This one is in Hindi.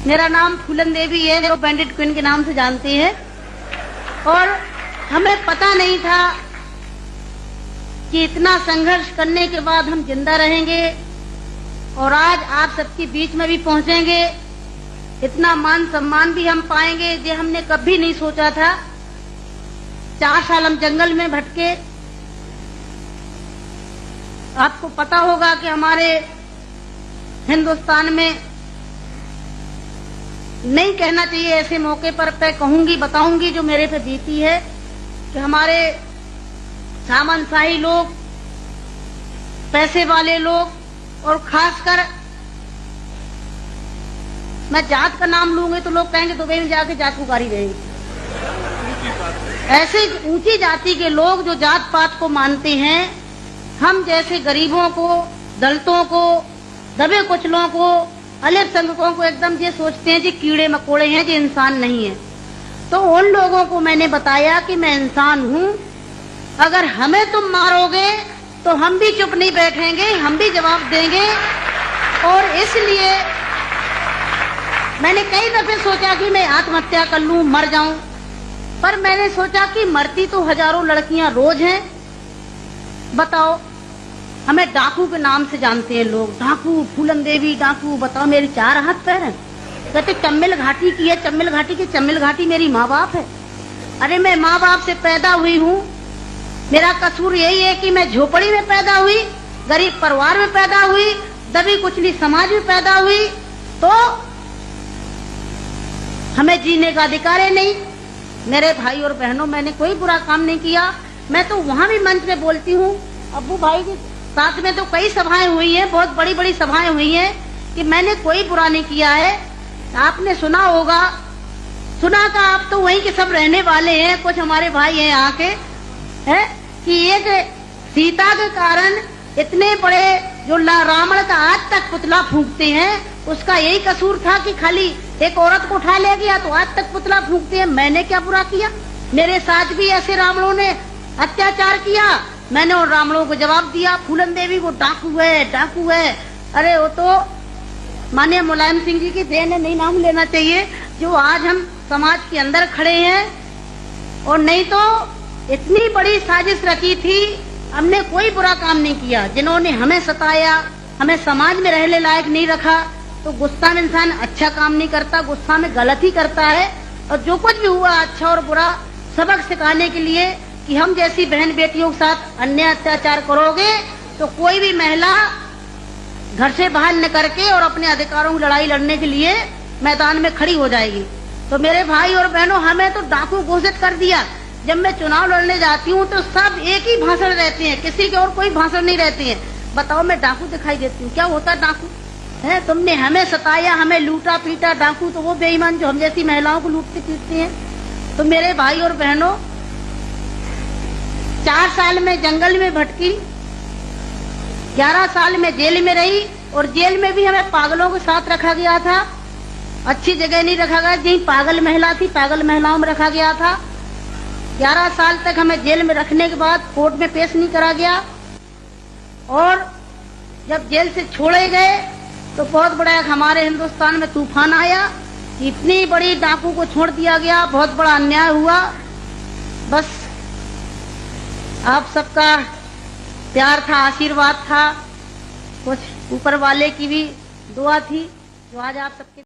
मेरा नाम फूलन देवी है, जो बैंडिट क्वीन के नाम से जानती है। और हमें पता नहीं था कि इतना संघर्ष करने के बाद हम जिंदा रहेंगे और आज आप सबके बीच में भी पहुंचेंगे, इतना मान सम्मान भी हम पाएंगे, ये हमने कभी नहीं सोचा था। 4 साल हम जंगल में भटके। आपको पता होगा कि हमारे हिंदुस्तान में नहीं कहना चाहिए ऐसे मौके पर कहूंगी, बताऊंगी जो मेरे पे बीती है, कि हमारे सामंतशाही लोग, पैसे वाले लोग और खासकर मैं जात का नाम लूंगी तो लोग कहेंगे दुबई में जाके जात पुकारी रहेंगे। ऐसे ऊंची जाति के लोग जो जात पात को मानते हैं, हम जैसे गरीबों को, दलितों को, दबे कुचलों को, अल्पसंख्यकों को एकदम ये सोचते हैं जी कीड़े मकोड़े हैं, जी इंसान नहीं है। तो उन लोगों को मैंने बताया कि मैं इंसान हूँ, अगर हमें तुम मारोगे तो हम भी चुप नहीं बैठेंगे, हम भी जवाब देंगे। और इसलिए मैंने कई दफे सोचा कि मैं आत्महत्या कर लूं, मर जाऊं, पर मैंने सोचा कि मरती तो हजारों लड़कियां रोज हैं। बताओ, हमें डाकू के नाम से जानते हैं लोग, डाकू, फूलन देवी डाकू। बताओ, मेरी 4 हाथ पैर हैं। कहते चम्मिल घाटी की है, चम्मिल घाटी की। चम्मिल घाटी मेरी माँ बाप है। अरे मैं माँ बाप से पैदा हुई हूँ। मेरा कसूर यही है कि मैं झोपड़ी में पैदा हुई, गरीब परिवार में पैदा हुई, दबी कुचली समाज में पैदा हुई, तो हमें जीने का अधिकार है नहीं। मेरे भाई और बहनों, मैंने कोई बुरा काम नहीं किया। मैं तो वहां भी मंच में बोलती हूँ, अब्बू भाई के साथ में तो कई सभाएं हुई हैं, बहुत बड़ी बड़ी सभाएं हुई हैं, कि मैंने कोई बुरा नहीं किया है। आपने सुना होगा, सुना था, आप तो वहीं के सब रहने वाले हैं, कुछ हमारे भाई हैं यहाँ के, है कि एक सीता के कारण इतने बड़े जो रावण का आज तक पुतला फूंकते हैं, उसका यही कसूर था कि खाली एक औरत को उठा ले गया तो आज तक पुतला फूंकते हैं। मैंने क्या बुरा किया? मेरे साथ भी ऐसे रावणों ने अत्याचार किया, मैंने उन रावणों को जवाब दिया। फूलन देवी को डाकू है, डाकू है। अरे वो तो माननीय मुलायम सिंह जी की देन है, नहीं नाम लेना चाहिए, जो आज हम समाज के अंदर खड़े हैं। और नहीं तो इतनी बड़ी साजिश रची थी, हमने कोई बुरा काम नहीं किया। जिन्होंने हमें सताया, हमें समाज में रहने लायक नहीं रखा, तो गुस्सा में इंसान अच्छा काम नहीं करता, गुस्सा में गलत ही करता है। और जो कुछ भी हुआ अच्छा और बुरा सबक सिखाने के लिए कि हम जैसी बहन बेटियों के साथ अन्याय अत्याचार करोगे तो कोई भी महिला घर से बाहर निकल के और अपने अधिकारों की लड़ाई लड़ने के लिए मैदान में खड़ी हो जाएगी। तो मेरे भाई और बहनों, हमें तो डाकू घोषित कर दिया। जब मैं चुनाव लड़ने जाती हूँ तो सब एक ही भाषण रहते हैं, किसी के और कोई भाषण नहीं रहते हैं। बताओ, मैं डाकू दिखाई देती हूँ? क्या होता डाकू है? तुमने हमें सताया, हमें लूटा पीटा। डाकू तो वो बेईमान जो हम जैसी महिलाओं को लूटते पीटते हैं। तो मेरे भाई और बहनों, 4 साल में जंगल में भटकी, 11 साल में जेल में रही, और जेल में भी हमें पागलों के साथ रखा गया था। अच्छी जगह नहीं रखा गया, जहीं पागल महिला थी, पागल महिलाओं में रखा गया था। 11 साल तक हमें जेल में रखने के बाद कोर्ट में पेश नहीं करा गया। और जब जेल से छोड़े गए तो बहुत बड़ा हमारे हिंदुस्तान में तूफान आया। इतनी बड़ी डाकू को छोड़ दिया गया, बहुत बड़ा अन्याय हुआ। बस आप सबका प्यार था, आशीर्वाद था, कुछ ऊपर वाले की भी दुआ थी, जो आज आप सबके